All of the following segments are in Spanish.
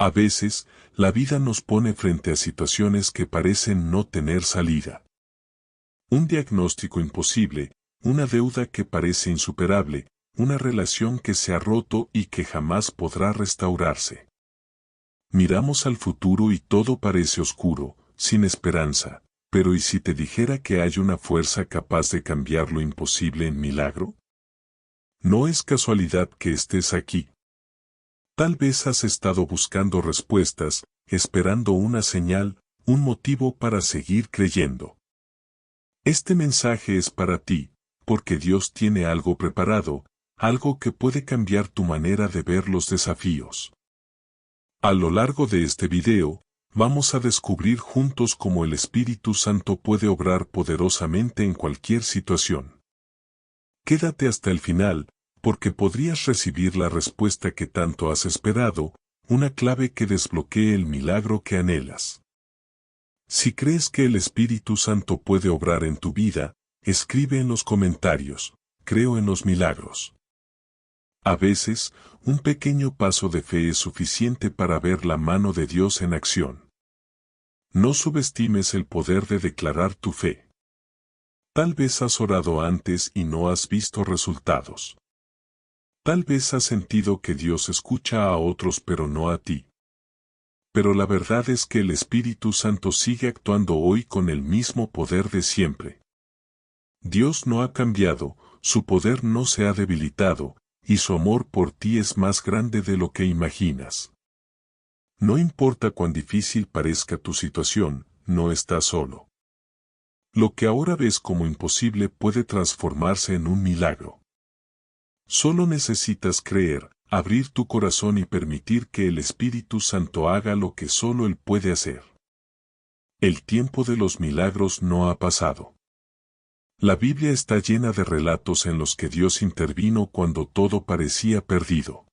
A veces, la vida nos pone frente a situaciones que parecen no tener salida. Un diagnóstico imposible, una deuda que parece insuperable, una relación que se ha roto y que jamás podrá restaurarse. Miramos al futuro y todo parece oscuro, sin esperanza, pero ¿y si te dijera que hay una fuerza capaz de cambiar lo imposible en milagro? No es casualidad que estés aquí. Tal vez has estado buscando respuestas, esperando una señal, un motivo para seguir creyendo. Este mensaje es para ti, porque Dios tiene algo preparado, algo que puede cambiar tu manera de ver los desafíos. A lo largo de este video, vamos a descubrir juntos cómo el Espíritu Santo puede obrar poderosamente en cualquier situación. Quédate hasta el final, porque podrías recibir la respuesta que tanto has esperado, una clave que desbloquee el milagro que anhelas. Si crees que el Espíritu Santo puede obrar en tu vida, escribe en los comentarios, creo en los milagros. A veces, un pequeño paso de fe es suficiente para ver la mano de Dios en acción. No subestimes el poder de declarar tu fe. Tal vez has orado antes y no has visto resultados. Tal vez has sentido que Dios escucha a otros pero no a ti. Pero la verdad es que el Espíritu Santo sigue actuando hoy con el mismo poder de siempre. Dios no ha cambiado, su poder no se ha debilitado, y su amor por ti es más grande de lo que imaginas. No importa cuán difícil parezca tu situación, no estás solo. Lo que ahora ves como imposible puede transformarse en un milagro. Solo necesitas creer, abrir tu corazón y permitir que el Espíritu Santo haga lo que solo Él puede hacer. El tiempo de los milagros no ha pasado. La Biblia está llena de relatos en los que Dios intervino cuando todo parecía perdido.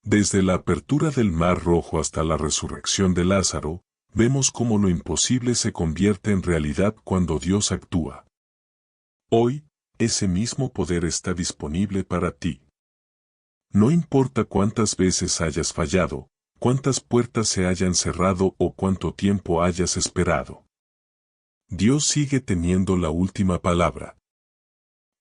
Desde la apertura del Mar Rojo hasta la resurrección de Lázaro, vemos cómo lo imposible se convierte en realidad cuando Dios actúa. Hoy, ese mismo poder está disponible para ti. No importa cuántas veces hayas fallado, cuántas puertas se hayan cerrado o cuánto tiempo hayas esperado. Dios sigue teniendo la última palabra.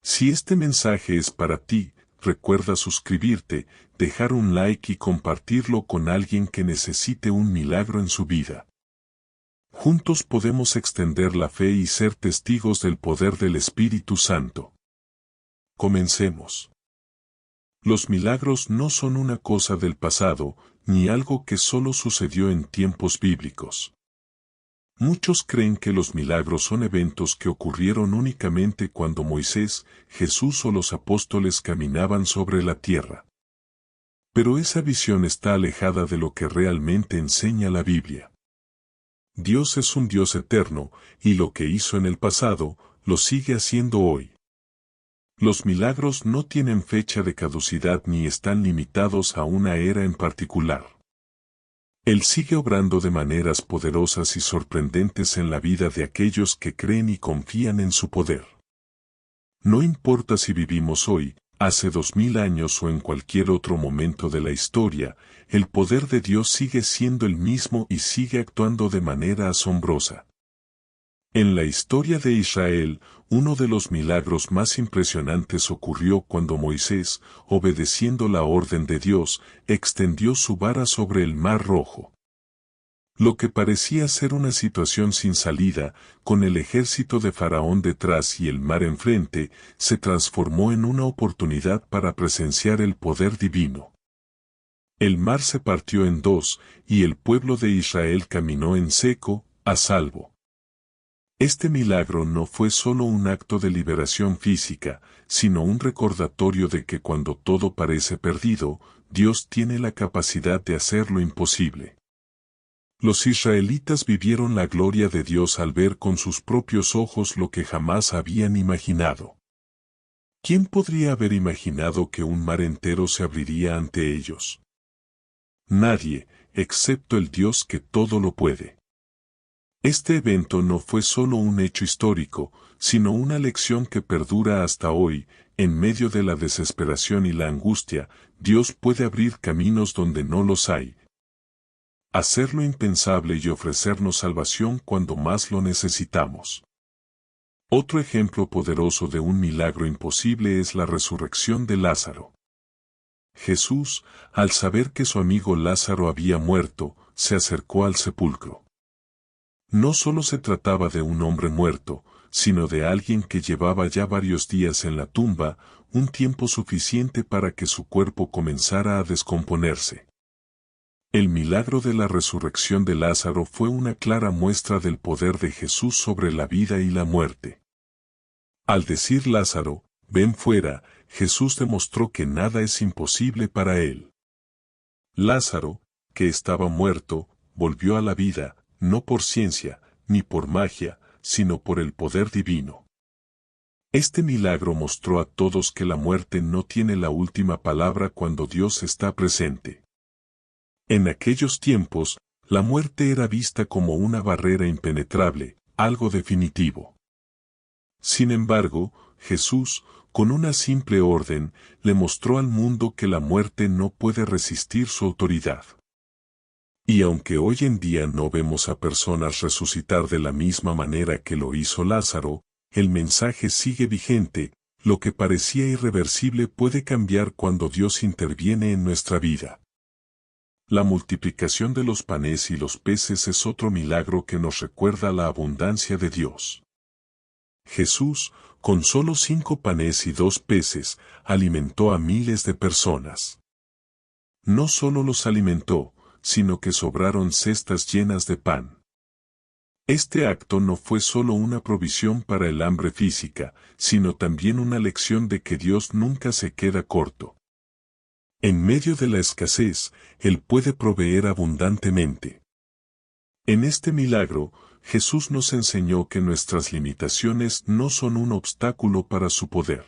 Si este mensaje es para ti, recuerda suscribirte, dejar un like y compartirlo con alguien que necesite un milagro en su vida. Juntos podemos extender la fe y ser testigos del poder del Espíritu Santo. Comencemos. Los milagros no son una cosa del pasado, ni algo que solo sucedió en tiempos bíblicos. Muchos creen que los milagros son eventos que ocurrieron únicamente cuando Moisés, Jesús o los apóstoles caminaban sobre la tierra. Pero esa visión está alejada de lo que realmente enseña la Biblia. Dios es un Dios eterno, y lo que hizo en el pasado, lo sigue haciendo hoy. Los milagros no tienen fecha de caducidad ni están limitados a una era en particular. Él sigue obrando de maneras poderosas y sorprendentes en la vida de aquellos que creen y confían en su poder. No importa si vivimos hoy, hace 2000 años o en cualquier otro momento de la historia, el poder de Dios sigue siendo el mismo y sigue actuando de manera asombrosa. En la historia de Israel, uno de los milagros más impresionantes ocurrió cuando Moisés, obedeciendo la orden de Dios, extendió su vara sobre el Mar Rojo. Lo que parecía ser una situación sin salida, con el ejército de Faraón detrás y el mar enfrente, se transformó en una oportunidad para presenciar el poder divino. El mar se partió en dos, y el pueblo de Israel caminó en seco, a salvo. Este milagro no fue solo un acto de liberación física, sino un recordatorio de que cuando todo parece perdido, Dios tiene la capacidad de hacer lo imposible. Los israelitas vivieron la gloria de Dios al ver con sus propios ojos lo que jamás habían imaginado. ¿Quién podría haber imaginado que un mar entero se abriría ante ellos? Nadie, excepto el Dios que todo lo puede. Este evento no fue solo un hecho histórico, sino una lección que perdura hasta hoy. En medio de la desesperación y la angustia, Dios puede abrir caminos donde no los hay. hacer lo impensable y ofrecernos salvación cuando más lo necesitamos. Otro ejemplo poderoso de un milagro imposible es la resurrección de Lázaro. Jesús, al saber que su amigo Lázaro había muerto, se acercó al sepulcro. No solo se trataba de un hombre muerto, sino de alguien que llevaba ya varios días en la tumba, un tiempo suficiente para que su cuerpo comenzara a descomponerse. El milagro de la resurrección de Lázaro fue una clara muestra del poder de Jesús sobre la vida y la muerte. Al decir Lázaro, ven fuera, Jesús demostró que nada es imposible para él. Lázaro, que estaba muerto, volvió a la vida, no por ciencia, ni por magia, sino por el poder divino. Este milagro mostró a todos que la muerte no tiene la última palabra cuando Dios está presente. En aquellos tiempos, la muerte era vista como una barrera impenetrable, algo definitivo. Sin embargo, Jesús, con una simple orden, le mostró al mundo que la muerte no puede resistir su autoridad. Y aunque hoy en día no vemos a personas resucitar de la misma manera que lo hizo Lázaro, el mensaje sigue vigente, lo que parecía irreversible puede cambiar cuando Dios interviene en nuestra vida. La multiplicación de los panes y los peces es otro milagro que nos recuerda la abundancia de Dios. Jesús, con solo 5 panes y 2 peces, alimentó a miles de personas. No solo los alimentó, sino que sobraron cestas llenas de pan. Este acto no fue solo una provisión para el hambre física, sino también una lección de que Dios nunca se queda corto. En medio de la escasez, Él puede proveer abundantemente. En este milagro, Jesús nos enseñó que nuestras limitaciones no son un obstáculo para su poder.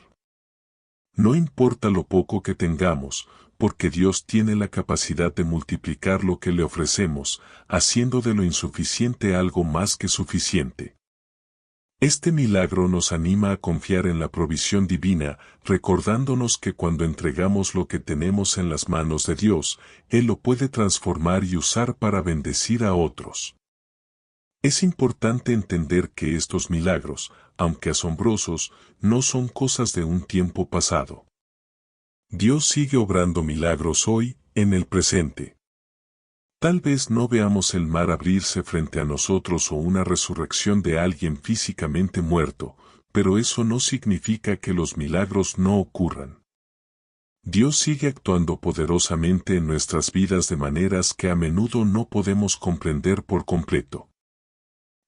No importa lo poco que tengamos, porque Dios tiene la capacidad de multiplicar lo que le ofrecemos, haciendo de lo insuficiente algo más que suficiente. Este milagro nos anima a confiar en la provisión divina, recordándonos que cuando entregamos lo que tenemos en las manos de Dios, Él lo puede transformar y usar para bendecir a otros. Es importante entender que estos milagros, aunque asombrosos, no son cosas de un tiempo pasado. Dios sigue obrando milagros hoy, en el presente. Tal vez no veamos el mar abrirse frente a nosotros o una resurrección de alguien físicamente muerto, pero eso no significa que los milagros no ocurran. Dios sigue actuando poderosamente en nuestras vidas de maneras que a menudo no podemos comprender por completo.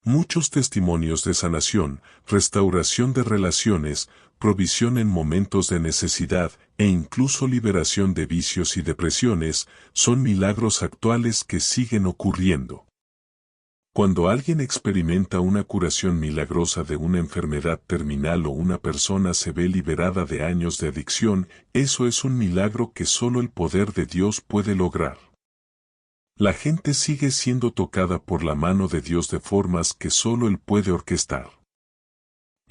Muchos testimonios de sanación, restauración de relaciones, provisión en momentos de necesidad e incluso liberación de vicios y depresiones son milagros actuales que siguen ocurriendo. Cuando alguien experimenta una curación milagrosa de una enfermedad terminal o una persona se ve liberada de años de adicción, eso es un milagro que solo el poder de Dios puede lograr. La gente sigue siendo tocada por la mano de Dios de formas que solo Él puede orquestar.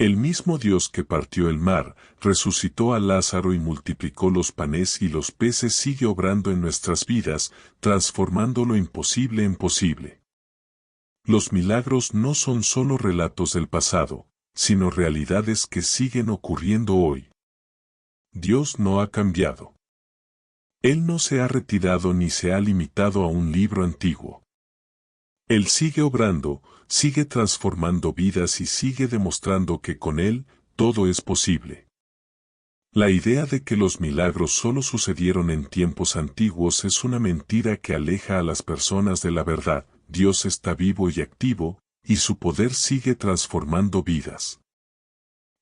El mismo Dios que partió el mar, resucitó a Lázaro y multiplicó los panes y los peces sigue obrando en nuestras vidas, transformando lo imposible en posible. Los milagros no son solo relatos del pasado, sino realidades que siguen ocurriendo hoy. Dios no ha cambiado. Él no se ha retirado ni se ha limitado a un libro antiguo. Él sigue obrando, sigue transformando vidas y sigue demostrando que con Él, todo es posible. La idea de que los milagros solo sucedieron en tiempos antiguos es una mentira que aleja a las personas de la verdad. Dios está vivo y activo, y su poder sigue transformando vidas.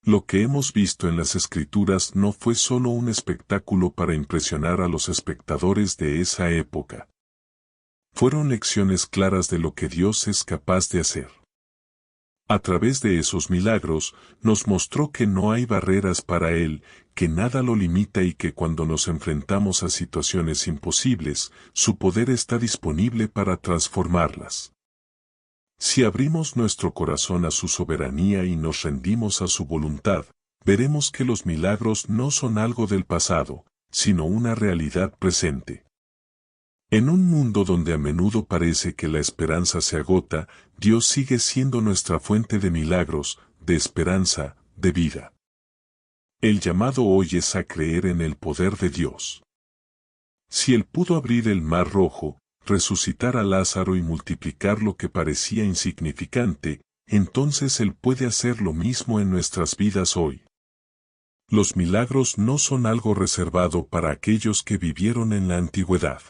Lo que hemos visto en las Escrituras no fue solo un espectáculo para impresionar a los espectadores de esa época. Fueron lecciones claras de lo que Dios es capaz de hacer. A través de esos milagros, nos mostró que no hay barreras para Él, que nada lo limita y que cuando nos enfrentamos a situaciones imposibles, su poder está disponible para transformarlas. Si abrimos nuestro corazón a su soberanía y nos rendimos a su voluntad, veremos que los milagros no son algo del pasado, sino una realidad presente. En un mundo donde a menudo parece que la esperanza se agota, Dios sigue siendo nuestra fuente de milagros, de esperanza, de vida. El llamado hoy es a creer en el poder de Dios. Si Él pudo abrir el mar rojo, resucitar a Lázaro y multiplicar lo que parecía insignificante, entonces Él puede hacer lo mismo en nuestras vidas hoy. Los milagros no son algo reservado para aquellos que vivieron en la antigüedad.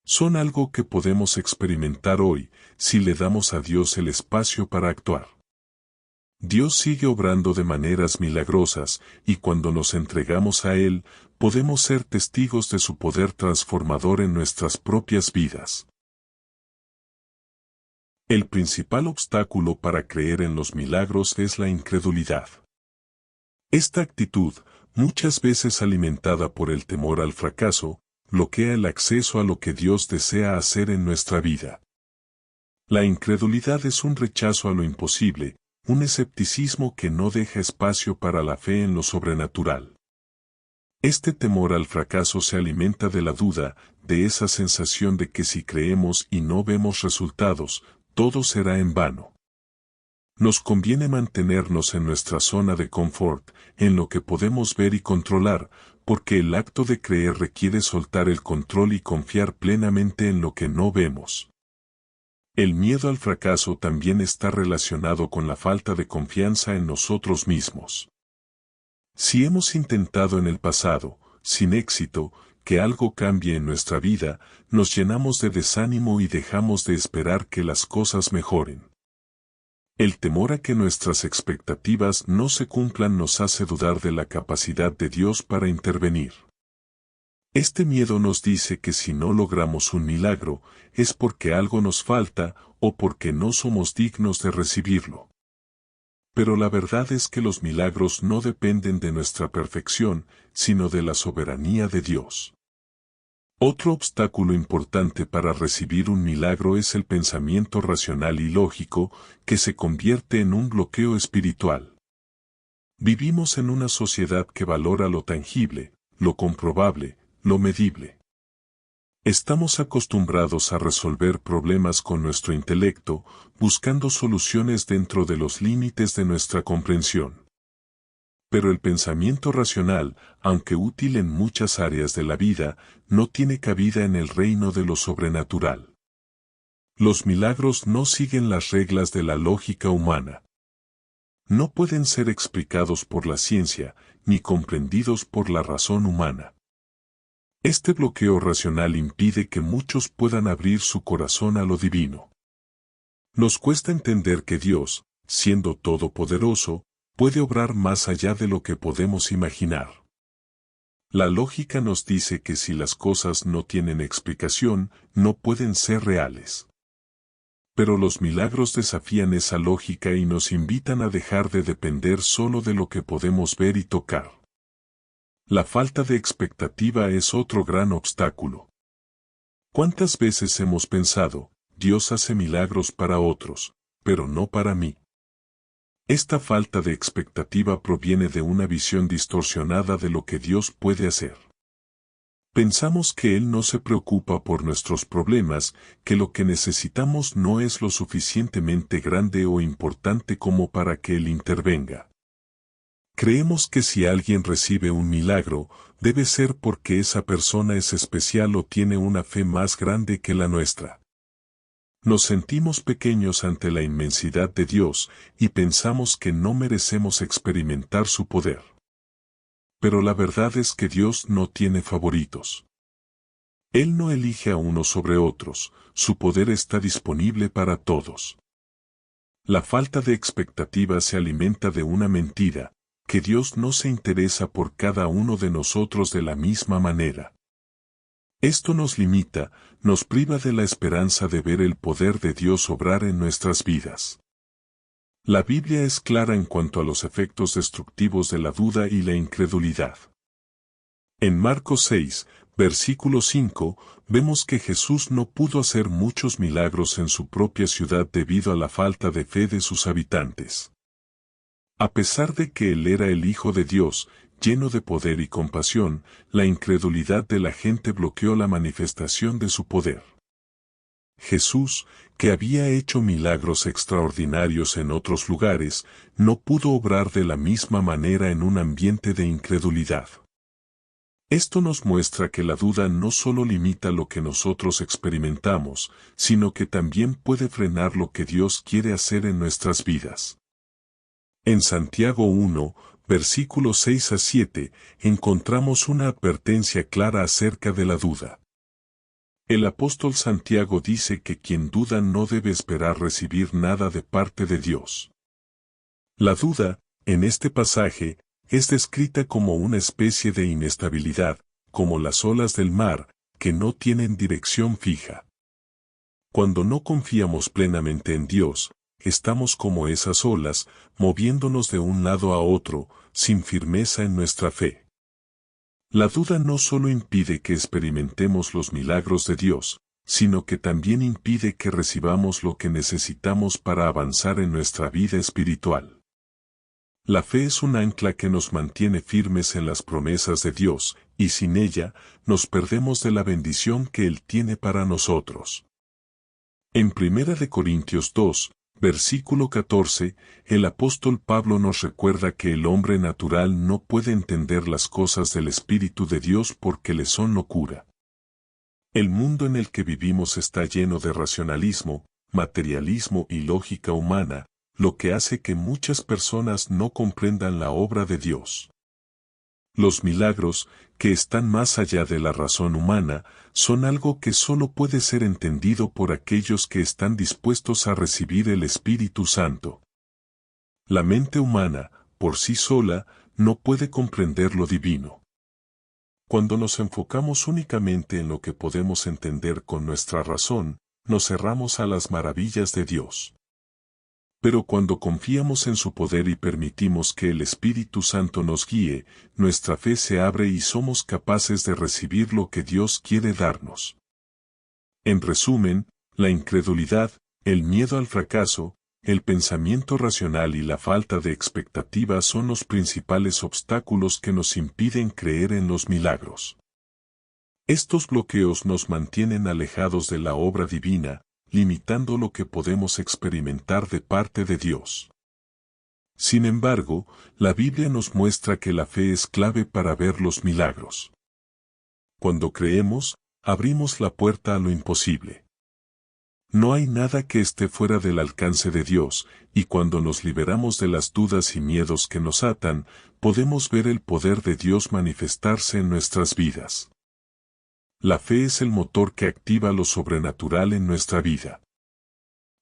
Son algo que podemos experimentar hoy, si le damos a Dios el espacio para actuar. Dios sigue obrando de maneras milagrosas, y cuando nos entregamos a Él, podemos ser testigos de su poder transformador en nuestras propias vidas. El principal obstáculo para creer en los milagros es la incredulidad. Esta actitud, muchas veces alimentada por el temor al fracaso, bloquea el acceso a lo que Dios desea hacer en nuestra vida. La incredulidad es un rechazo a lo imposible, un escepticismo que no deja espacio para la fe en lo sobrenatural. Este temor al fracaso se alimenta de la duda, de esa sensación de que si creemos y no vemos resultados, todo será en vano. Nos conviene mantenernos en nuestra zona de confort, en lo que podemos ver y controlar, porque el acto de creer requiere soltar el control y confiar plenamente en lo que no vemos. El miedo al fracaso también está relacionado con la falta de confianza en nosotros mismos. Si hemos intentado en el pasado, sin éxito, que algo cambie en nuestra vida, nos llenamos de desánimo y dejamos de esperar que las cosas mejoren. El temor a que nuestras expectativas no se cumplan nos hace dudar de la capacidad de Dios para intervenir. Este miedo nos dice que si no logramos un milagro, es porque algo nos falta o porque no somos dignos de recibirlo. Pero la verdad es que los milagros no dependen de nuestra perfección, sino de la soberanía de Dios. Otro obstáculo importante para recibir un milagro es el pensamiento racional y lógico, que se convierte en un bloqueo espiritual. Vivimos en una sociedad que valora lo tangible, lo comprobable, lo medible. Estamos acostumbrados a resolver problemas con nuestro intelecto, buscando soluciones dentro de los límites de nuestra comprensión. Pero el pensamiento racional, aunque útil en muchas áreas de la vida, no tiene cabida en el reino de lo sobrenatural. Los milagros no siguen las reglas de la lógica humana. No pueden ser explicados por la ciencia, ni comprendidos por la razón humana. Este bloqueo racional impide que muchos puedan abrir su corazón a lo divino. Nos cuesta entender que Dios, siendo todopoderoso, puede obrar más allá de lo que podemos imaginar. La lógica nos dice que si las cosas no tienen explicación, no pueden ser reales. Pero los milagros desafían esa lógica y nos invitan a dejar de depender solo de lo que podemos ver y tocar. La falta de expectativa es otro gran obstáculo. ¿Cuántas veces hemos pensado, Dios hace milagros para otros, pero no para mí? Esta falta de expectativa proviene de una visión distorsionada de lo que Dios puede hacer. Pensamos que Él no se preocupa por nuestros problemas, que lo que necesitamos no es lo suficientemente grande o importante como para que Él intervenga. Creemos que si alguien recibe un milagro, debe ser porque esa persona es especial o tiene una fe más grande que la nuestra. Nos sentimos pequeños ante la inmensidad de Dios y pensamos que no merecemos experimentar su poder. Pero la verdad es que Dios no tiene favoritos. Él no elige a unos sobre otros, su poder está disponible para todos. La falta de expectativa se alimenta de una mentira, que Dios no se interesa por cada uno de nosotros de la misma manera. Esto nos limita, nos priva de la esperanza de ver el poder de Dios obrar en nuestras vidas. La Biblia es clara en cuanto a los efectos destructivos de la duda y la incredulidad. En Marcos 6, versículo 5, vemos que Jesús no pudo hacer muchos milagros en su propia ciudad debido a la falta de fe de sus habitantes. A pesar de que Él era el Hijo de Dios, lleno de poder y compasión, la incredulidad de la gente bloqueó la manifestación de su poder. Jesús, que había hecho milagros extraordinarios en otros lugares, no pudo obrar de la misma manera en un ambiente de incredulidad. Esto nos muestra que la duda no solo limita lo que nosotros experimentamos, sino que también puede frenar lo que Dios quiere hacer en nuestras vidas. En Santiago 1, versículos 6 a 7, encontramos una advertencia clara acerca de la duda. El apóstol Santiago dice que quien duda no debe esperar recibir nada de parte de Dios. La duda, en este pasaje, es descrita como una especie de inestabilidad, como las olas del mar, que no tienen dirección fija. Cuando no confiamos plenamente en Dios, estamos como esas olas, moviéndonos de un lado a otro, sin firmeza en nuestra fe. La duda no solo impide que experimentemos los milagros de Dios, sino que también impide que recibamos lo que necesitamos para avanzar en nuestra vida espiritual. La fe es un ancla que nos mantiene firmes en las promesas de Dios, y sin ella, nos perdemos de la bendición que Él tiene para nosotros. En 1 Corintios 2, versículo 14, el apóstol Pablo nos recuerda que el hombre natural no puede entender las cosas del Espíritu de Dios porque le son locura. El mundo en el que vivimos está lleno de racionalismo, materialismo y lógica humana, lo que hace que muchas personas no comprendan la obra de Dios. Los milagros, que están más allá de la razón humana, son algo que solo puede ser entendido por aquellos que están dispuestos a recibir el Espíritu Santo. La mente humana, por sí sola, no puede comprender lo divino. Cuando nos enfocamos únicamente en lo que podemos entender con nuestra razón, nos cerramos a las maravillas de Dios. Pero cuando confiamos en su poder y permitimos que el Espíritu Santo nos guíe, nuestra fe se abre y somos capaces de recibir lo que Dios quiere darnos. En resumen, la incredulidad, el miedo al fracaso, el pensamiento racional y la falta de expectativa son los principales obstáculos que nos impiden creer en los milagros. Estos bloqueos nos mantienen alejados de la obra divina, limitando lo que podemos experimentar de parte de Dios. Sin embargo, la Biblia nos muestra que la fe es clave para ver los milagros. Cuando creemos, abrimos la puerta a lo imposible. No hay nada que esté fuera del alcance de Dios, y cuando nos liberamos de las dudas y miedos que nos atan, podemos ver el poder de Dios manifestarse en nuestras vidas. La fe es el motor que activa lo sobrenatural en nuestra vida.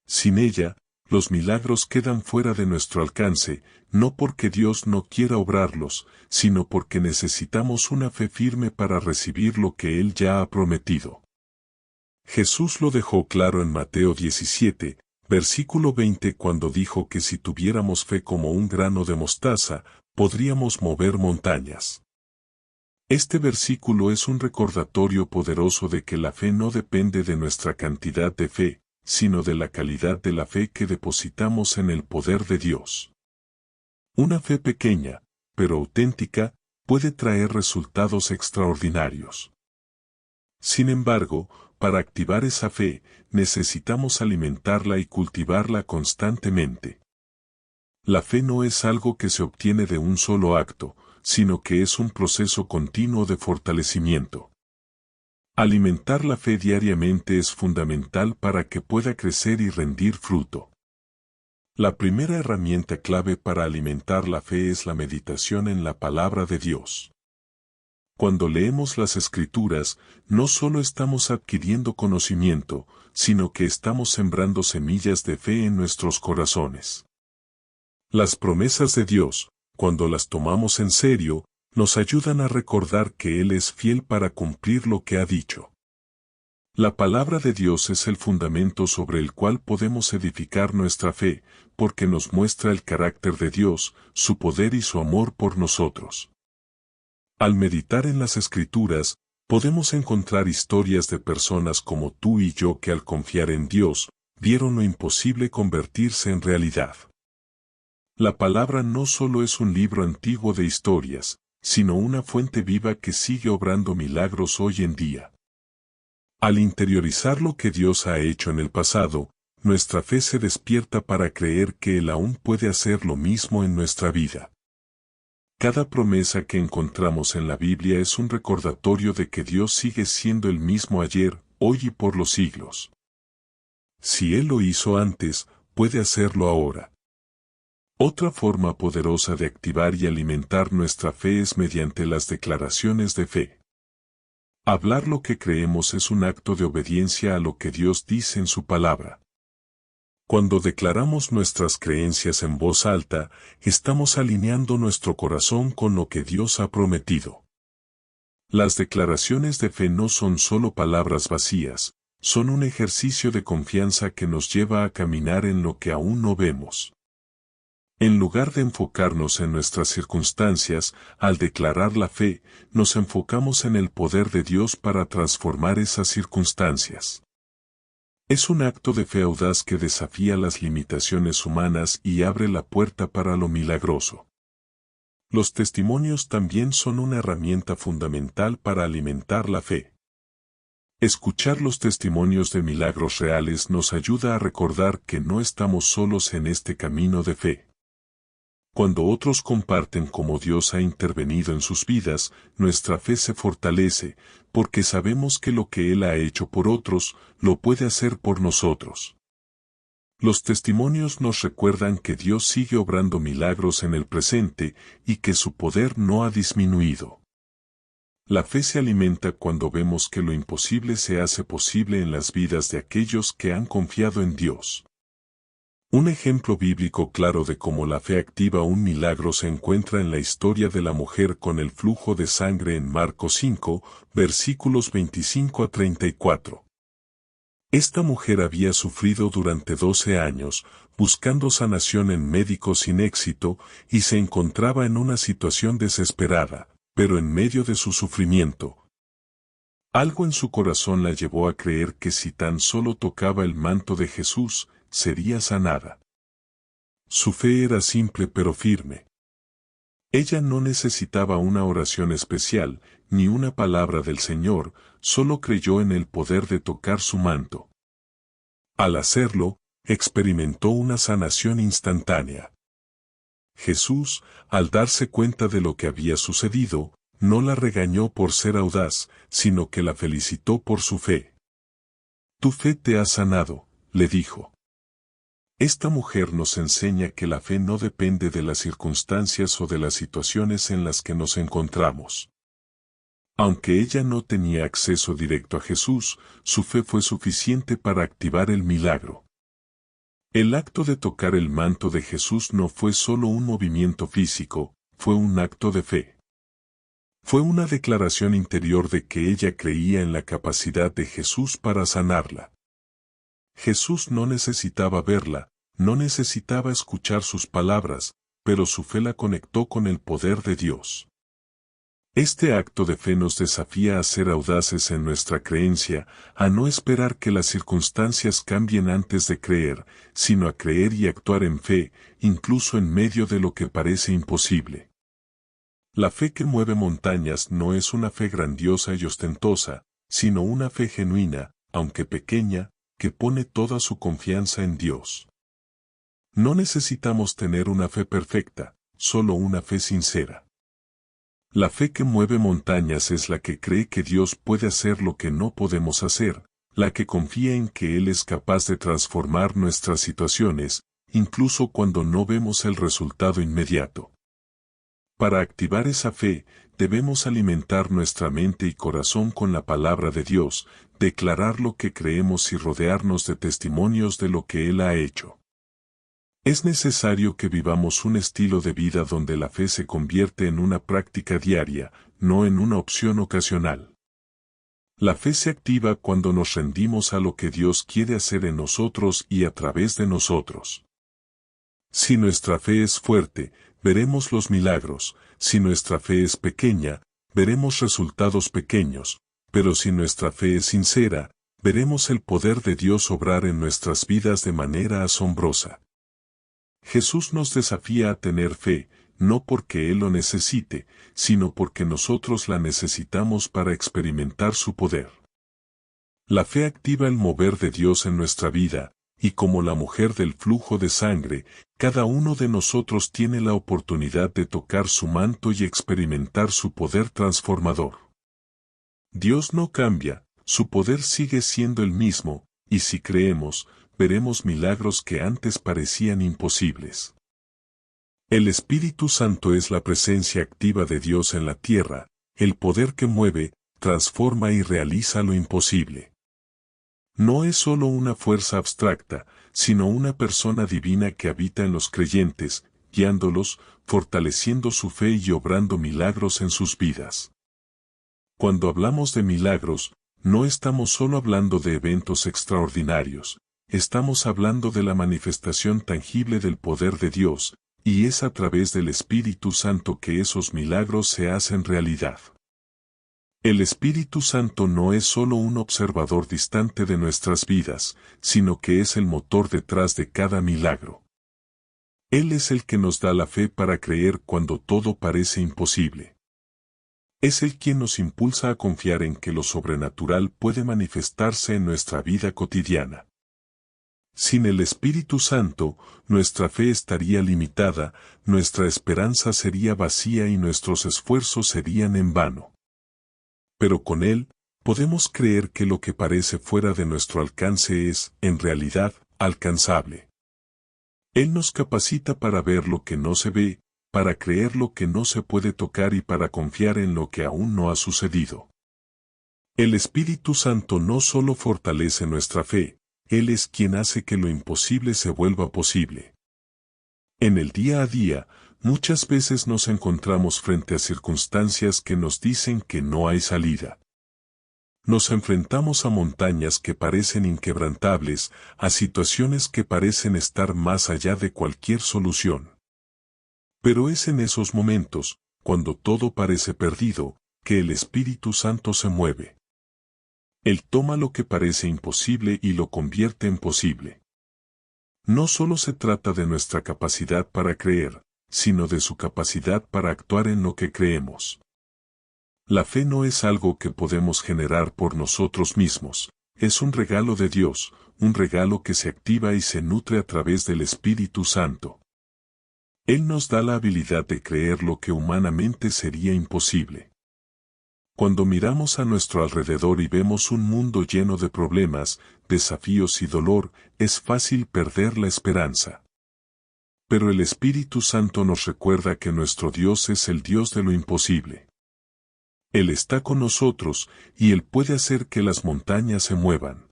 Sin ella, los milagros quedan fuera de nuestro alcance, no porque Dios no quiera obrarlos, sino porque necesitamos una fe firme para recibir lo que Él ya ha prometido. Jesús lo dejó claro en Mateo 17, versículo 20 cuando dijo que si tuviéramos fe como un grano de mostaza, podríamos mover montañas. Este versículo es un recordatorio poderoso de que la fe no depende de nuestra cantidad de fe, sino de la calidad de la fe que depositamos en el poder de Dios. Una fe pequeña, pero auténtica, puede traer resultados extraordinarios. Sin embargo, para activar esa fe, necesitamos alimentarla y cultivarla constantemente. La fe no es algo que se obtiene de un solo acto, sino que es un proceso continuo de fortalecimiento. Alimentar la fe diariamente es fundamental para que pueda crecer y rendir fruto. La primera herramienta clave para alimentar la fe es la meditación en la palabra de Dios. Cuando leemos las Escrituras, no solo estamos adquiriendo conocimiento, sino que estamos sembrando semillas de fe en nuestros corazones. Las promesas de Dios, cuando las tomamos en serio, nos ayudan a recordar que Él es fiel para cumplir lo que ha dicho. La palabra de Dios es el fundamento sobre el cual podemos edificar nuestra fe, porque nos muestra el carácter de Dios, su poder y su amor por nosotros. Al meditar en las Escrituras, podemos encontrar historias de personas como tú y yo que al confiar en Dios, vieron lo imposible convertirse en realidad. La palabra no solo es un libro antiguo de historias, sino una fuente viva que sigue obrando milagros hoy en día. Al interiorizar lo que Dios ha hecho en el pasado, nuestra fe se despierta para creer que Él aún puede hacer lo mismo en nuestra vida. Cada promesa que encontramos en la Biblia es un recordatorio de que Dios sigue siendo el mismo ayer, hoy y por los siglos. Si Él lo hizo antes, puede hacerlo ahora. Otra forma poderosa de activar y alimentar nuestra fe es mediante las declaraciones de fe. Hablar lo que creemos es un acto de obediencia a lo que Dios dice en su palabra. Cuando declaramos nuestras creencias en voz alta, estamos alineando nuestro corazón con lo que Dios ha prometido. Las declaraciones de fe no son solo palabras vacías, son un ejercicio de confianza que nos lleva a caminar en lo que aún no vemos. En lugar de enfocarnos en nuestras circunstancias, al declarar la fe, nos enfocamos en el poder de Dios para transformar esas circunstancias. Es un acto de fe audaz que desafía las limitaciones humanas y abre la puerta para lo milagroso. Los testimonios también son una herramienta fundamental para alimentar la fe. Escuchar los testimonios de milagros reales nos ayuda a recordar que no estamos solos en este camino de fe. Cuando otros comparten cómo Dios ha intervenido en sus vidas, nuestra fe se fortalece, porque sabemos que lo que Él ha hecho por otros, lo puede hacer por nosotros. Los testimonios nos recuerdan que Dios sigue obrando milagros en el presente y que su poder no ha disminuido. La fe se alimenta cuando vemos que lo imposible se hace posible en las vidas de aquellos que han confiado en Dios. Un ejemplo bíblico claro de cómo la fe activa un milagro se encuentra en la historia de la mujer con el flujo de sangre en Marcos 5, versículos 25 a 34. Esta mujer había sufrido durante 12 años, buscando sanación en médicos sin éxito, y se encontraba en una situación desesperada, pero en medio de su sufrimiento, algo en su corazón la llevó a creer que si tan solo tocaba el manto de Jesús, sería sanada. Su fe era simple pero firme. Ella no necesitaba una oración especial, ni una palabra del Señor, solo creyó en el poder de tocar su manto. Al hacerlo, experimentó una sanación instantánea. Jesús, al darse cuenta de lo que había sucedido, no la regañó por ser audaz, sino que la felicitó por su fe. Tu fe te ha sanado, le dijo. Esta mujer nos enseña que la fe no depende de las circunstancias o de las situaciones en las que nos encontramos. Aunque ella no tenía acceso directo a Jesús, su fe fue suficiente para activar el milagro. El acto de tocar el manto de Jesús no fue solo un movimiento físico, fue un acto de fe. Fue una declaración interior de que ella creía en la capacidad de Jesús para sanarla. Jesús no necesitaba verla, no necesitaba escuchar sus palabras, pero su fe la conectó con el poder de Dios. Este acto de fe nos desafía a ser audaces en nuestra creencia, a no esperar que las circunstancias cambien antes de creer, sino a creer y actuar en fe, incluso en medio de lo que parece imposible. La fe que mueve montañas no es una fe grandiosa y ostentosa, sino una fe genuina, aunque pequeña, que pone toda su confianza en Dios. No necesitamos tener una fe perfecta, solo una fe sincera. La fe que mueve montañas es la que cree que Dios puede hacer lo que no podemos hacer, la que confía en que Él es capaz de transformar nuestras situaciones, incluso cuando no vemos el resultado inmediato. Para activar esa fe, debemos alimentar nuestra mente y corazón con la palabra de Dios, declarar lo que creemos y rodearnos de testimonios de lo que Él ha hecho. Es necesario que vivamos un estilo de vida donde la fe se convierte en una práctica diaria, no en una opción ocasional. La fe se activa cuando nos rendimos a lo que Dios quiere hacer en nosotros y a través de nosotros. Si nuestra fe es fuerte, veremos los milagros, si nuestra fe es pequeña, veremos resultados pequeños, pero si nuestra fe es sincera, veremos el poder de Dios obrar en nuestras vidas de manera asombrosa. Jesús nos desafía a tener fe, no porque Él lo necesite, sino porque nosotros la necesitamos para experimentar su poder. La fe activa el mover de Dios en nuestra vida, y como la mujer del flujo de sangre, cada uno de nosotros tiene la oportunidad de tocar su manto y experimentar su poder transformador. Dios no cambia, su poder sigue siendo el mismo, y si creemos, veremos milagros que antes parecían imposibles. El Espíritu Santo es la presencia activa de Dios en la tierra, el poder que mueve, transforma y realiza lo imposible. No es solo una fuerza abstracta, sino una persona divina que habita en los creyentes, guiándolos, fortaleciendo su fe y obrando milagros en sus vidas. Cuando hablamos de milagros, no estamos solo hablando de eventos extraordinarios, estamos hablando de la manifestación tangible del poder de Dios, y es a través del Espíritu Santo que esos milagros se hacen realidad. El Espíritu Santo no es solo un observador distante de nuestras vidas, sino que es el motor detrás de cada milagro. Él es el que nos da la fe para creer cuando todo parece imposible. Es el quien nos impulsa a confiar en que lo sobrenatural puede manifestarse en nuestra vida cotidiana. Sin el Espíritu Santo, nuestra fe estaría limitada, nuestra esperanza sería vacía y nuestros esfuerzos serían en vano. Pero con Él, podemos creer que lo que parece fuera de nuestro alcance es, en realidad, alcanzable. Él nos capacita para ver lo que no se ve, para creer lo que no se puede tocar y para confiar en lo que aún no ha sucedido. El Espíritu Santo no solo fortalece nuestra fe, Él es quien hace que lo imposible se vuelva posible. En el día a día, muchas veces nos encontramos frente a circunstancias que nos dicen que no hay salida. Nos enfrentamos a montañas que parecen inquebrantables, a situaciones que parecen estar más allá de cualquier solución. Pero es en esos momentos, cuando todo parece perdido, que el Espíritu Santo se mueve. Él toma lo que parece imposible y lo convierte en posible. No solo se trata de nuestra capacidad para creer, sino de su capacidad para actuar en lo que creemos. La fe no es algo que podemos generar por nosotros mismos, es un regalo de Dios, un regalo que se activa y se nutre a través del Espíritu Santo. Él nos da la habilidad de creer lo que humanamente sería imposible. Cuando miramos a nuestro alrededor y vemos un mundo lleno de problemas, desafíos y dolor, es fácil perder la esperanza. Pero el Espíritu Santo nos recuerda que nuestro Dios es el Dios de lo imposible. Él está con nosotros, y Él puede hacer que las montañas se muevan.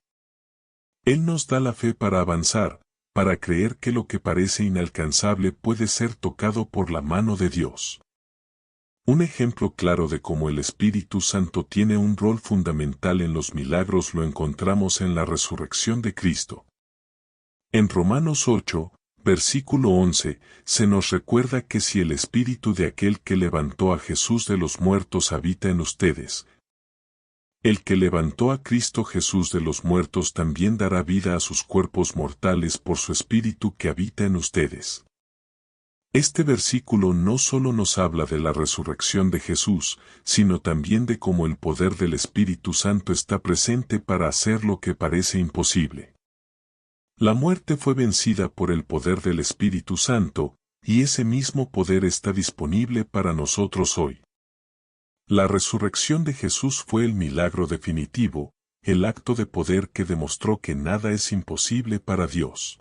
Él nos da la fe para avanzar, para creer que lo que parece inalcanzable puede ser tocado por la mano de Dios. Un ejemplo claro de cómo el Espíritu Santo tiene un rol fundamental en los milagros lo encontramos en la resurrección de Cristo. En Romanos 8, versículo 11, se nos recuerda que si el Espíritu de aquel que levantó a Jesús de los muertos habita en ustedes, el que levantó a Cristo Jesús de los muertos también dará vida a sus cuerpos mortales por su Espíritu que habita en ustedes. Este versículo no solo nos habla de la resurrección de Jesús, sino también de cómo el poder del Espíritu Santo está presente para hacer lo que parece imposible. La muerte fue vencida por el poder del Espíritu Santo, y ese mismo poder está disponible para nosotros hoy. La resurrección de Jesús fue el milagro definitivo, el acto de poder que demostró que nada es imposible para Dios.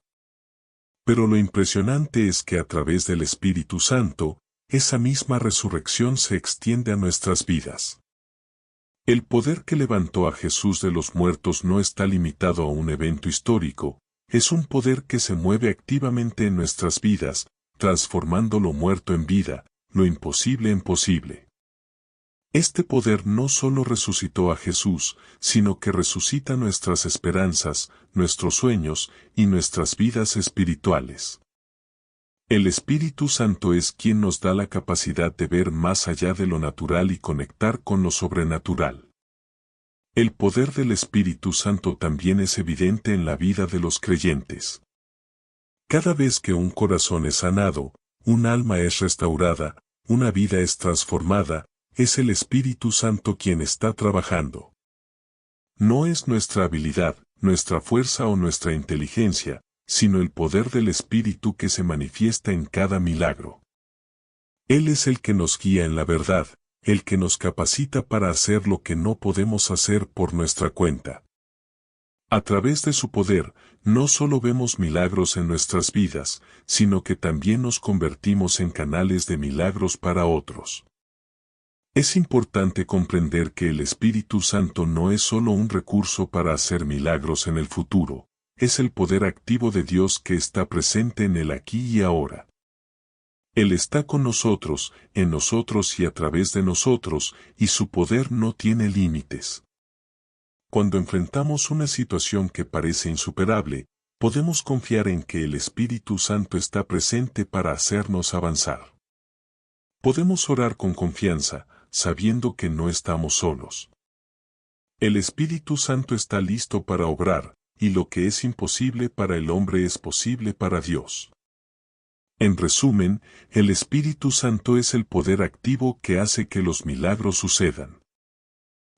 Pero lo impresionante es que a través del Espíritu Santo, esa misma resurrección se extiende a nuestras vidas. El poder que levantó a Jesús de los muertos no está limitado a un evento histórico, es un poder que se mueve activamente en nuestras vidas, transformando lo muerto en vida, lo imposible en posible. Este poder no solo resucitó a Jesús, sino que resucita nuestras esperanzas, nuestros sueños y nuestras vidas espirituales. El Espíritu Santo es quien nos da la capacidad de ver más allá de lo natural y conectar con lo sobrenatural. El poder del Espíritu Santo también es evidente en la vida de los creyentes. Cada vez que un corazón es sanado, un alma es restaurada, una vida es transformada, es el Espíritu Santo quien está trabajando. No es nuestra habilidad, nuestra fuerza o nuestra inteligencia, sino el poder del Espíritu que se manifiesta en cada milagro. Él es el que nos guía en la verdad, el que nos capacita para hacer lo que no podemos hacer por nuestra cuenta. A través de su poder, no solo vemos milagros en nuestras vidas, sino que también nos convertimos en canales de milagros para otros. Es importante comprender que el Espíritu Santo no es solo un recurso para hacer milagros en el futuro, es el poder activo de Dios que está presente en el aquí y ahora. Él está con nosotros, en nosotros y a través de nosotros, y su poder no tiene límites. Cuando enfrentamos una situación que parece insuperable, podemos confiar en que el Espíritu Santo está presente para hacernos avanzar. Podemos orar con confianza, sabiendo que no estamos solos. El Espíritu Santo está listo para obrar, y lo que es imposible para el hombre es posible para Dios. En resumen, el Espíritu Santo es el poder activo que hace que los milagros sucedan.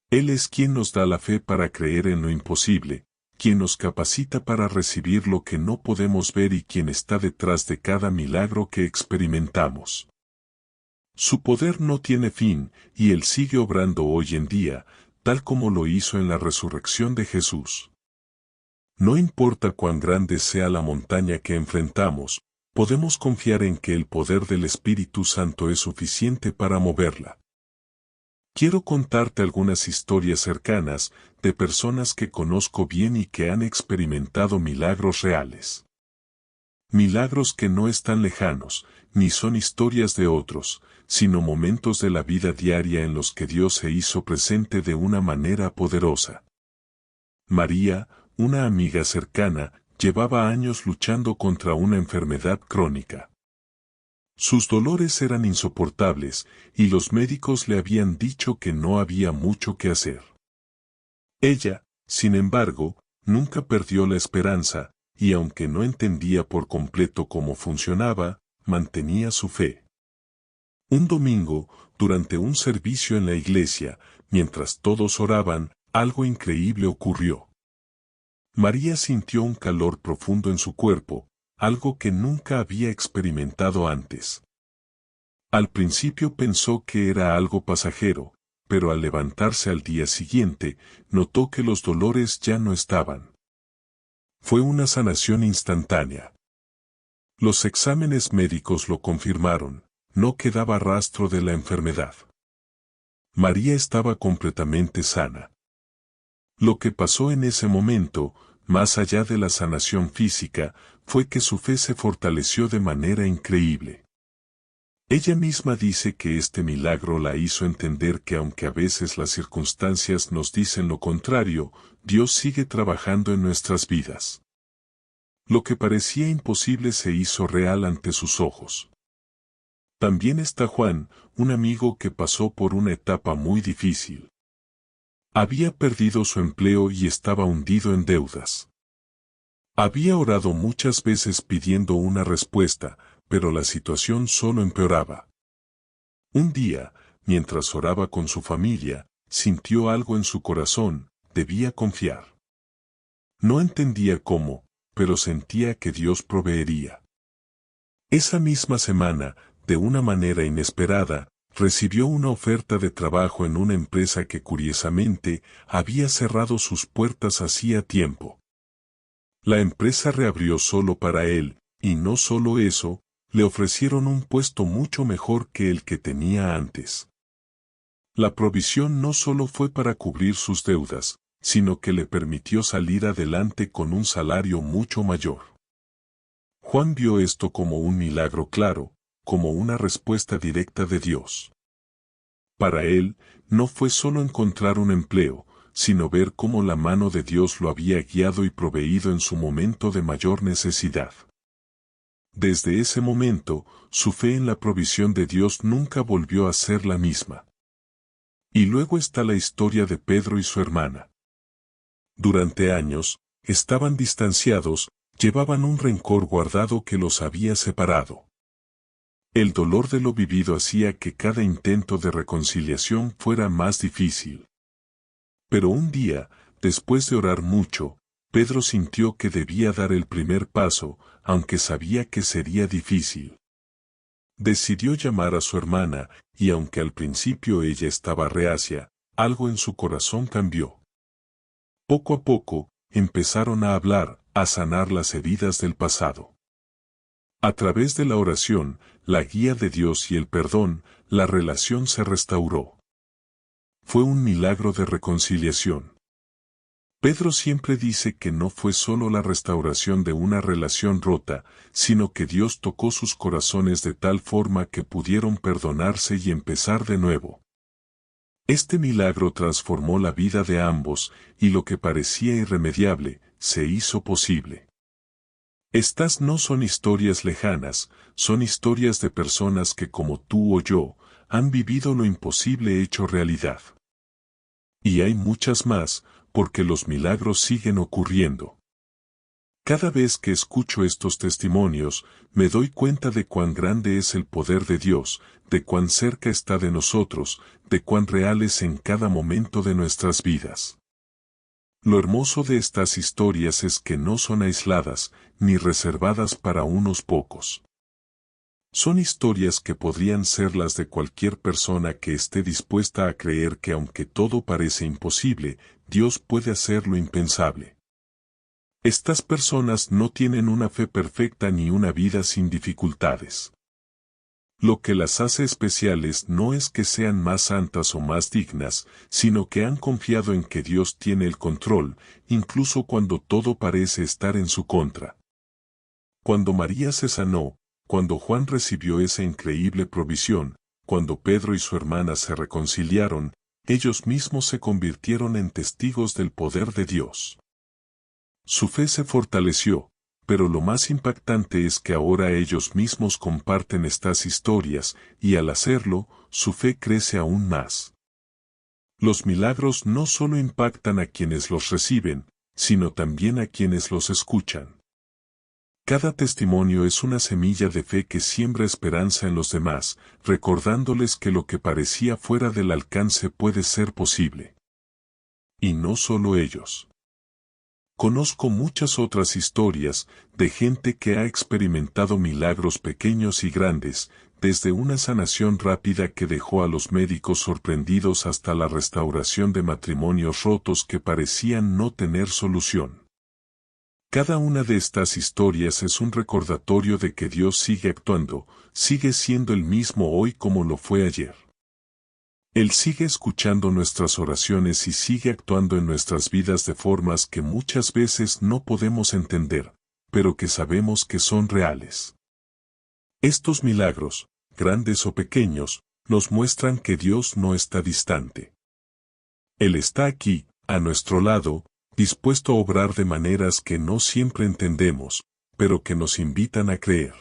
Él es quien nos da la fe para creer en lo imposible, quien nos capacita para recibir lo que no podemos ver y quien está detrás de cada milagro que experimentamos. Su poder no tiene fin, y Él sigue obrando hoy en día, tal como lo hizo en la resurrección de Jesús. No importa cuán grande sea la montaña que enfrentamos, podemos confiar en que el poder del Espíritu Santo es suficiente para moverla. Quiero contarte algunas historias cercanas de personas que conozco bien y que han experimentado milagros reales. Milagros que no están lejanos, ni son historias de otros, sino momentos de la vida diaria en los que Dios se hizo presente de una manera poderosa. María, una amiga cercana, llevaba años luchando contra una enfermedad crónica. Sus dolores eran insoportables, y los médicos le habían dicho que no había mucho que hacer. Ella, sin embargo, nunca perdió la esperanza, y aunque no entendía por completo cómo funcionaba, mantenía su fe. Un domingo, durante un servicio en la iglesia, mientras todos oraban, algo increíble ocurrió. María sintió un calor profundo en su cuerpo, algo que nunca había experimentado antes. Al principio pensó que era algo pasajero, pero al levantarse al día siguiente, notó que los dolores ya no estaban. Fue una sanación instantánea. Los exámenes médicos lo confirmaron, no quedaba rastro de la enfermedad. María estaba completamente sana. Lo que pasó en ese momento, más allá de la sanación física, fue que su fe se fortaleció de manera increíble. Ella misma dice que este milagro la hizo entender que aunque a veces las circunstancias nos dicen lo contrario, Dios sigue trabajando en nuestras vidas. Lo que parecía imposible se hizo real ante sus ojos. También está Juan, un amigo que pasó por una etapa muy difícil. Había perdido su empleo y estaba hundido en deudas. Había orado muchas veces pidiendo una respuesta, pero la situación solo empeoraba. Un día, mientras oraba con su familia, sintió algo en su corazón, debía confiar. No entendía cómo, pero sentía que Dios proveería. Esa misma semana, de una manera inesperada, recibió una oferta de trabajo en una empresa que curiosamente había cerrado sus puertas hacía tiempo. La empresa reabrió solo para él, y no solo eso, le ofrecieron un puesto mucho mejor que el que tenía antes. La provisión no solo fue para cubrir sus deudas, sino que le permitió salir adelante con un salario mucho mayor. Juan vio esto como un milagro claro, como una respuesta directa de Dios. Para él, no fue solo encontrar un empleo, sino ver cómo la mano de Dios lo había guiado y proveído en su momento de mayor necesidad. Desde ese momento, su fe en la provisión de Dios nunca volvió a ser la misma. Y luego está la historia de Pedro y su hermana. Durante años, estaban distanciados, llevaban un rencor guardado que los había separado. El dolor de lo vivido hacía que cada intento de reconciliación fuera más difícil. Pero un día, después de orar mucho, Pedro sintió que debía dar el primer paso, aunque sabía que sería difícil. Decidió llamar a su hermana, y aunque al principio ella estaba reacia, algo en su corazón cambió. Poco a poco, empezaron a hablar, a sanar las heridas del pasado. A través de la oración, la guía de Dios y el perdón, la relación se restauró. Fue un milagro de reconciliación. Pedro siempre dice que no fue solo la restauración de una relación rota, sino que Dios tocó sus corazones de tal forma que pudieron perdonarse y empezar de nuevo. Este milagro transformó la vida de ambos, y lo que parecía irremediable, se hizo posible. Estas no son historias lejanas, son historias de personas que como tú o yo, han vivido lo imposible hecho realidad. Y hay muchas más, porque los milagros siguen ocurriendo. Cada vez que escucho estos testimonios, me doy cuenta de cuán grande es el poder de Dios, de cuán cerca está de nosotros, de cuán real es en cada momento de nuestras vidas. Lo hermoso de estas historias es que no son aisladas, ni reservadas para unos pocos. Son historias que podrían ser las de cualquier persona que esté dispuesta a creer que aunque todo parece imposible, Dios puede hacer lo impensable. Estas personas no tienen una fe perfecta ni una vida sin dificultades. Lo que las hace especiales no es que sean más santas o más dignas, sino que han confiado en que Dios tiene el control, incluso cuando todo parece estar en su contra. Cuando María se sanó, cuando Juan recibió esa increíble provisión, cuando Pedro y su hermana se reconciliaron, ellos mismos se convirtieron en testigos del poder de Dios. Su fe se fortaleció, pero lo más impactante es que ahora ellos mismos comparten estas historias, y al hacerlo, su fe crece aún más. Los milagros no solo impactan a quienes los reciben, sino también a quienes los escuchan. Cada testimonio es una semilla de fe que siembra esperanza en los demás, recordándoles que lo que parecía fuera del alcance puede ser posible. Y no solo ellos. Conozco muchas otras historias de gente que ha experimentado milagros pequeños y grandes, desde una sanación rápida que dejó a los médicos sorprendidos hasta la restauración de matrimonios rotos que parecían no tener solución. Cada una de estas historias es un recordatorio de que Dios sigue actuando, sigue siendo el mismo hoy como lo fue ayer. Él sigue escuchando nuestras oraciones y sigue actuando en nuestras vidas de formas que muchas veces no podemos entender, pero que sabemos que son reales. Estos milagros, grandes o pequeños, nos muestran que Dios no está distante. Él está aquí, a nuestro lado, dispuesto a obrar de maneras que no siempre entendemos, pero que nos invitan a creer.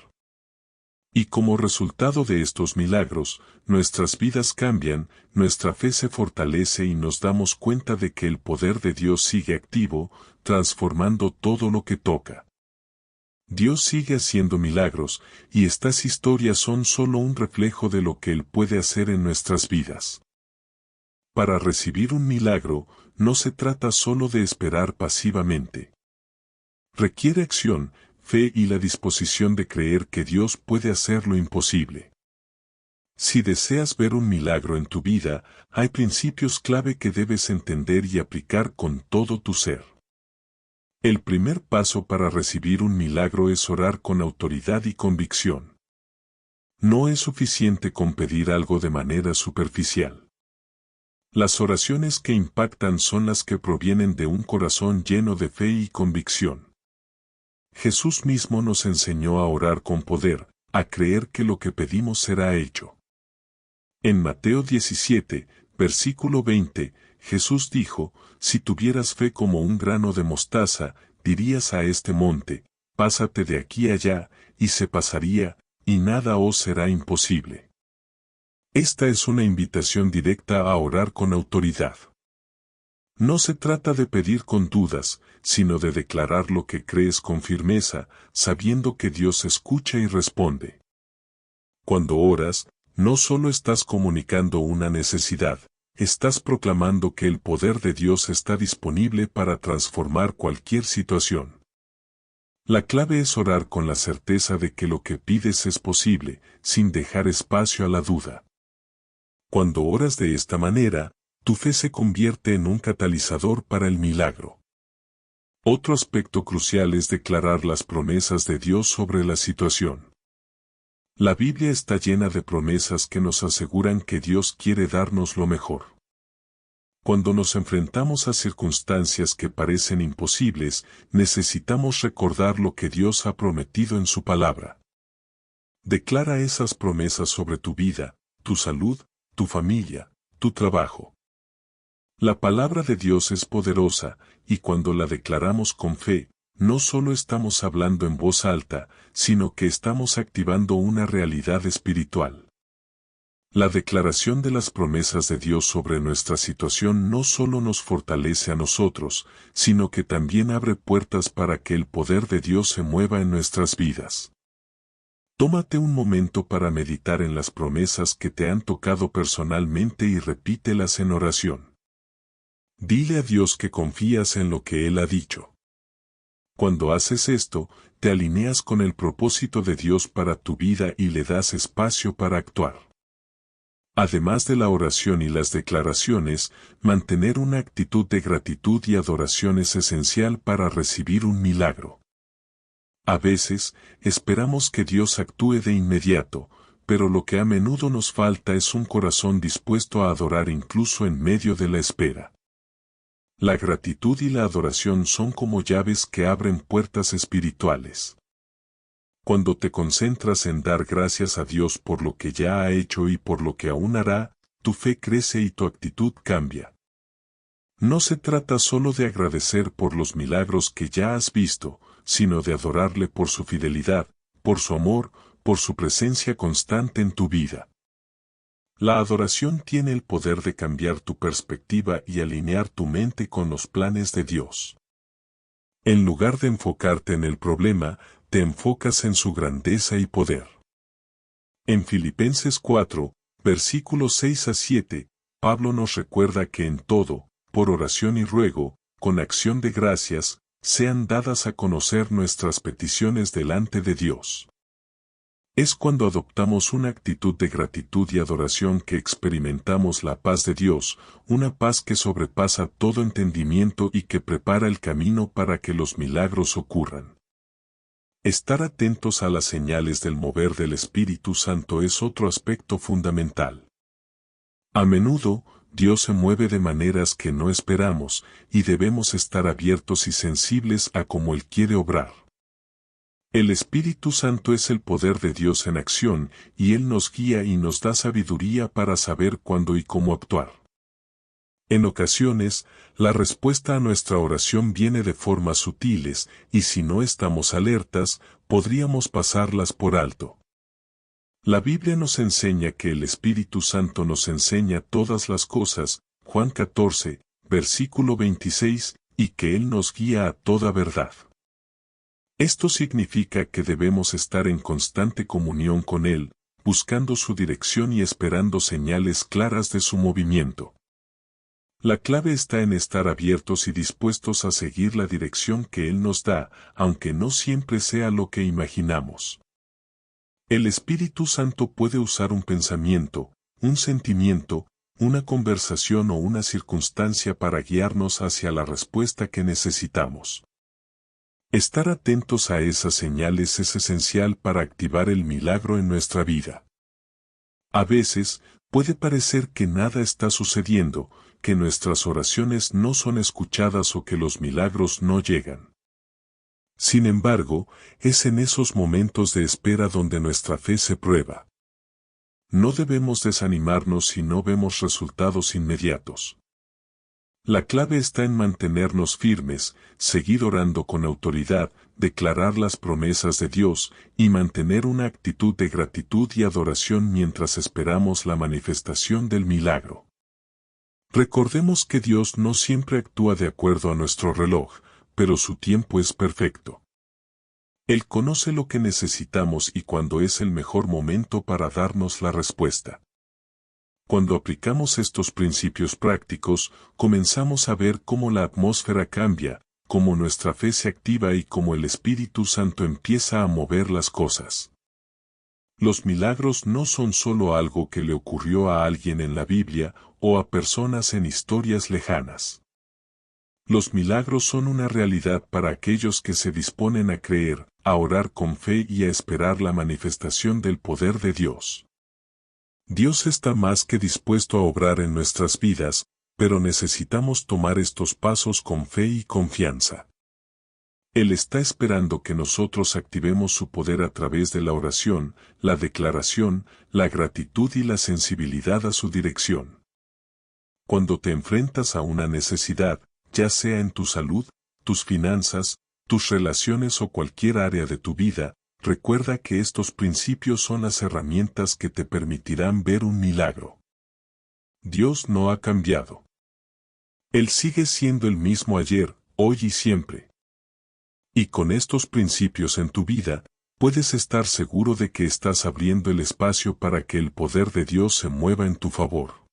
Y como resultado de estos milagros, nuestras vidas cambian, nuestra fe se fortalece y nos damos cuenta de que el poder de Dios sigue activo, transformando todo lo que toca. Dios sigue haciendo milagros, y estas historias son solo un reflejo de lo que Él puede hacer en nuestras vidas. Para recibir un milagro, no se trata solo de esperar pasivamente. Requiere acción, fe y la disposición de creer que Dios puede hacer lo imposible. Si deseas ver un milagro en tu vida, hay principios clave que debes entender y aplicar con todo tu ser. El primer paso para recibir un milagro es orar con autoridad y convicción. No es suficiente con pedir algo de manera superficial. Las oraciones que impactan son las que provienen de un corazón lleno de fe y convicción. Jesús mismo nos enseñó a orar con poder, a creer que lo que pedimos será hecho. En Mateo 17, versículo 20, Jesús dijo, si tuvieras fe como un grano de mostaza, dirías a este monte, pásate de aquí allá, y se pasaría, y nada os será imposible. Esta es una invitación directa a orar con autoridad. No se trata de pedir con dudas, sino de declarar lo que crees con firmeza, sabiendo que Dios escucha y responde. Cuando oras, no solo estás comunicando una necesidad, estás proclamando que el poder de Dios está disponible para transformar cualquier situación. La clave es orar con la certeza de que lo que pides es posible, sin dejar espacio a la duda. Cuando oras de esta manera, tu fe se convierte en un catalizador para el milagro. Otro aspecto crucial es declarar las promesas de Dios sobre la situación. La Biblia está llena de promesas que nos aseguran que Dios quiere darnos lo mejor. Cuando nos enfrentamos a circunstancias que parecen imposibles, necesitamos recordar lo que Dios ha prometido en su palabra. Declara esas promesas sobre tu vida, tu salud, tu familia, tu trabajo. La palabra de Dios es poderosa, y cuando la declaramos con fe, no solo estamos hablando en voz alta, sino que estamos activando una realidad espiritual. La declaración de las promesas de Dios sobre nuestra situación no solo nos fortalece a nosotros, sino que también abre puertas para que el poder de Dios se mueva en nuestras vidas. Tómate un momento para meditar en las promesas que te han tocado personalmente y repítelas en oración. Dile a Dios que confías en lo que Él ha dicho. Cuando haces esto, te alineas con el propósito de Dios para tu vida y le das espacio para actuar. Además de la oración y las declaraciones, mantener una actitud de gratitud y adoración es esencial para recibir un milagro. A veces, esperamos que Dios actúe de inmediato, pero lo que a menudo nos falta es un corazón dispuesto a adorar incluso en medio de la espera. La gratitud y la adoración son como llaves que abren puertas espirituales. Cuando te concentras en dar gracias a Dios por lo que ya ha hecho y por lo que aún hará, tu fe crece y tu actitud cambia. No se trata solo de agradecer por los milagros que ya has visto, sino de adorarle por su fidelidad, por su amor, por su presencia constante en tu vida. La adoración tiene el poder de cambiar tu perspectiva y alinear tu mente con los planes de Dios. En lugar de enfocarte en el problema, te enfocas en su grandeza y poder. En Filipenses 4, versículos 6 a 7, Pablo nos recuerda que en todo, por oración y ruego, con acción de gracias, sean dadas a conocer nuestras peticiones delante de Dios. Es cuando adoptamos una actitud de gratitud y adoración que experimentamos la paz de Dios, una paz que sobrepasa todo entendimiento y que prepara el camino para que los milagros ocurran. Estar atentos a las señales del mover del Espíritu Santo es otro aspecto fundamental. A menudo, Dios se mueve de maneras que no esperamos, y debemos estar abiertos y sensibles a cómo Él quiere obrar. El Espíritu Santo es el poder de Dios en acción, y Él nos guía y nos da sabiduría para saber cuándo y cómo actuar. En ocasiones, la respuesta a nuestra oración viene de formas sutiles, y si no estamos alertas, podríamos pasarlas por alto. La Biblia nos enseña que el Espíritu Santo nos enseña todas las cosas, Juan 14, versículo 26, y que Él nos guía a toda verdad. Esto significa que debemos estar en constante comunión con Él, buscando su dirección y esperando señales claras de su movimiento. La clave está en estar abiertos y dispuestos a seguir la dirección que Él nos da, aunque no siempre sea lo que imaginamos. El Espíritu Santo puede usar un pensamiento, un sentimiento, una conversación o una circunstancia para guiarnos hacia la respuesta que necesitamos. Estar atentos a esas señales es esencial para activar el milagro en nuestra vida. A veces, puede parecer que nada está sucediendo, que nuestras oraciones no son escuchadas o que los milagros no llegan. Sin embargo, es en esos momentos de espera donde nuestra fe se prueba. No debemos desanimarnos si no vemos resultados inmediatos. La clave está en mantenernos firmes, seguir orando con autoridad, declarar las promesas de Dios y mantener una actitud de gratitud y adoración mientras esperamos la manifestación del milagro. Recordemos que Dios no siempre actúa de acuerdo a nuestro reloj, pero su tiempo es perfecto. Él conoce lo que necesitamos y cuándo es el mejor momento para darnos la respuesta. Cuando aplicamos estos principios prácticos, comenzamos a ver cómo la atmósfera cambia, cómo nuestra fe se activa y cómo el Espíritu Santo empieza a mover las cosas. Los milagros no son solo algo que le ocurrió a alguien en la Biblia o a personas en historias lejanas. Los milagros son una realidad para aquellos que se disponen a creer, a orar con fe y a esperar la manifestación del poder de Dios. Dios está más que dispuesto a obrar en nuestras vidas, pero necesitamos tomar estos pasos con fe y confianza. Él está esperando que nosotros activemos su poder a través de la oración, la declaración, la gratitud y la sensibilidad a su dirección. Cuando te enfrentas a una necesidad, ya sea en tu salud, tus finanzas, tus relaciones o cualquier área de tu vida, recuerda que estos principios son las herramientas que te permitirán ver un milagro. Dios no ha cambiado. Él sigue siendo el mismo ayer, hoy y siempre. Y con estos principios en tu vida, puedes estar seguro de que estás abriendo el espacio para que el poder de Dios se mueva en tu favor.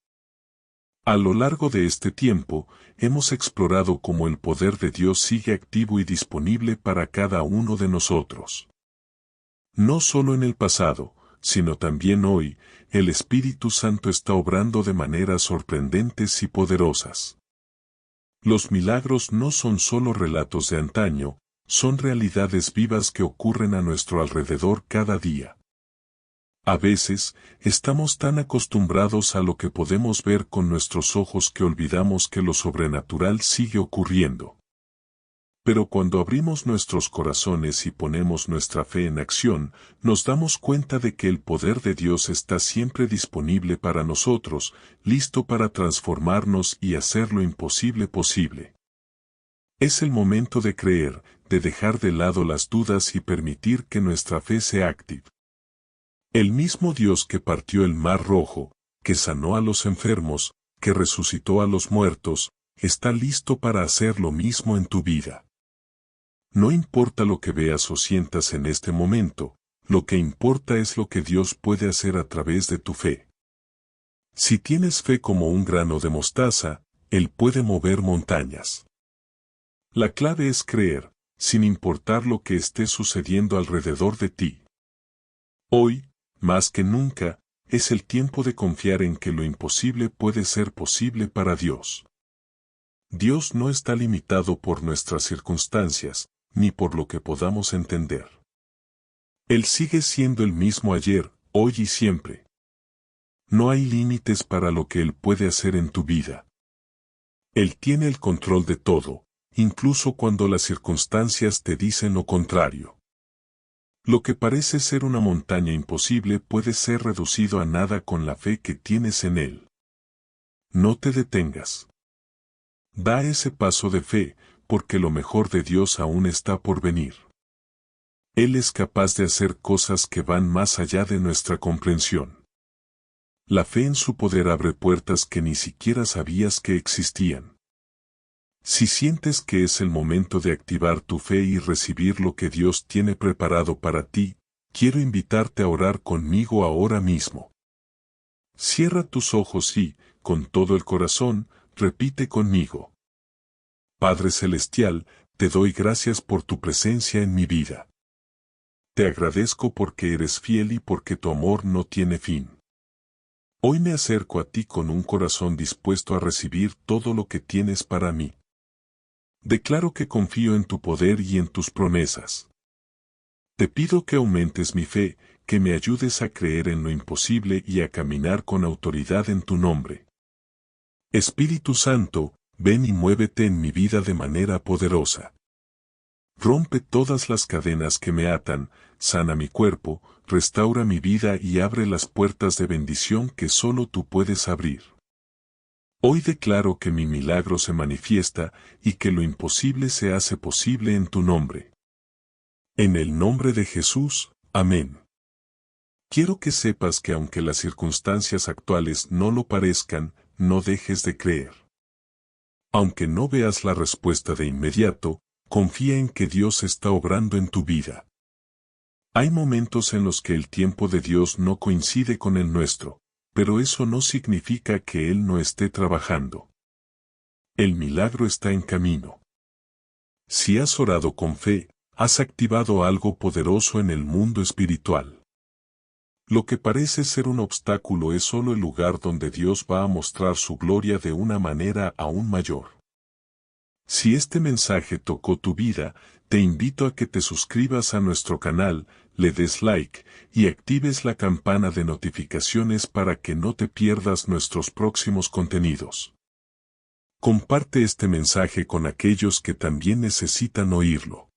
A lo largo de este tiempo, hemos explorado cómo el poder de Dios sigue activo y disponible para cada uno de nosotros. No solo en el pasado, sino también hoy, el Espíritu Santo está obrando de maneras sorprendentes y poderosas. Los milagros no son solo relatos de antaño, son realidades vivas que ocurren a nuestro alrededor cada día. A veces, estamos tan acostumbrados a lo que podemos ver con nuestros ojos que olvidamos que lo sobrenatural sigue ocurriendo. Pero cuando abrimos nuestros corazones y ponemos nuestra fe en acción, nos damos cuenta de que el poder de Dios está siempre disponible para nosotros, listo para transformarnos y hacer lo imposible posible. Es el momento de creer, de dejar de lado las dudas y permitir que nuestra fe se active. El mismo Dios que partió el Mar Rojo, que sanó a los enfermos, que resucitó a los muertos, está listo para hacer lo mismo en tu vida. No importa lo que veas o sientas en este momento, lo que importa es lo que Dios puede hacer a través de tu fe. Si tienes fe como un grano de mostaza, Él puede mover montañas. La clave es creer, sin importar lo que esté sucediendo alrededor de ti. Hoy, más que nunca, es el tiempo de confiar en que lo imposible puede ser posible para Dios. Dios no está limitado por nuestras circunstancias, ni por lo que podamos entender. Él sigue siendo el mismo ayer, hoy y siempre. No hay límites para lo que Él puede hacer en tu vida. Él tiene el control de todo, incluso cuando las circunstancias te dicen lo contrario. Lo que parece ser una montaña imposible puede ser reducido a nada con la fe que tienes en Él. No te detengas. Da ese paso de fe, porque lo mejor de Dios aún está por venir. Él es capaz de hacer cosas que van más allá de nuestra comprensión. La fe en su poder abre puertas que ni siquiera sabías que existían. Si sientes que es el momento de activar tu fe y recibir lo que Dios tiene preparado para ti, quiero invitarte a orar conmigo ahora mismo. Cierra tus ojos y, con todo el corazón, repite conmigo. Padre Celestial, te doy gracias por tu presencia en mi vida. Te agradezco porque eres fiel y porque tu amor no tiene fin. Hoy me acerco a ti con un corazón dispuesto a recibir todo lo que tienes para mí. Declaro que confío en tu poder y en tus promesas. Te pido que aumentes mi fe, que me ayudes a creer en lo imposible y a caminar con autoridad en tu nombre. Espíritu Santo, ven y muévete en mi vida de manera poderosa. Rompe todas las cadenas que me atan, sana mi cuerpo, restaura mi vida y abre las puertas de bendición que solo tú puedes abrir. Hoy declaro que mi milagro se manifiesta y que lo imposible se hace posible en tu nombre. En el nombre de Jesús, amén. Quiero que sepas que aunque las circunstancias actuales no lo parezcan, no dejes de creer. Aunque no veas la respuesta de inmediato, confía en que Dios está obrando en tu vida. Hay momentos en los que el tiempo de Dios no coincide con el nuestro, pero eso no significa que Él no esté trabajando. El milagro está en camino. Si has orado con fe, has activado algo poderoso en el mundo espiritual. Lo que parece ser un obstáculo es solo el lugar donde Dios va a mostrar su gloria de una manera aún mayor. Si este mensaje tocó tu vida, te invito a que te suscribas a nuestro canal, le des like y actives la campana de notificaciones para que no te pierdas nuestros próximos contenidos. Comparte este mensaje con aquellos que también necesitan oírlo.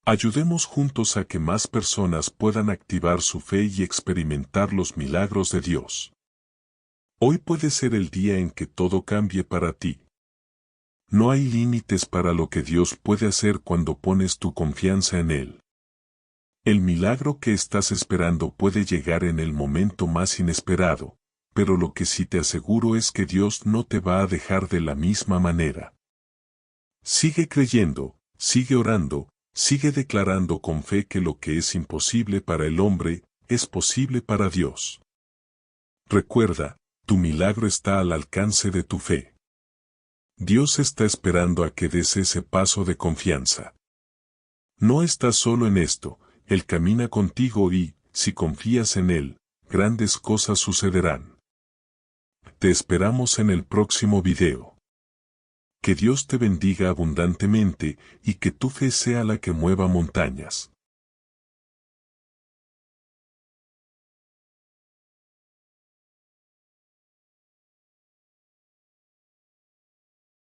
Ayudemos juntos a que más personas puedan activar su fe y experimentar los milagros de Dios. Hoy puede ser el día en que todo cambie para ti. No hay límites para lo que Dios puede hacer cuando pones tu confianza en Él. El milagro que estás esperando puede llegar en el momento más inesperado, pero lo que sí te aseguro es que Dios no te va a dejar de la misma manera. Sigue creyendo, sigue orando, sigue declarando con fe que lo que es imposible para el hombre, es posible para Dios. Recuerda, tu milagro está al alcance de tu fe. Dios está esperando a que des ese paso de confianza. No estás solo en esto, Él camina contigo y, si confías en Él, grandes cosas sucederán. Te esperamos en el próximo video. Que Dios te bendiga abundantemente y que tu fe sea la que mueva montañas.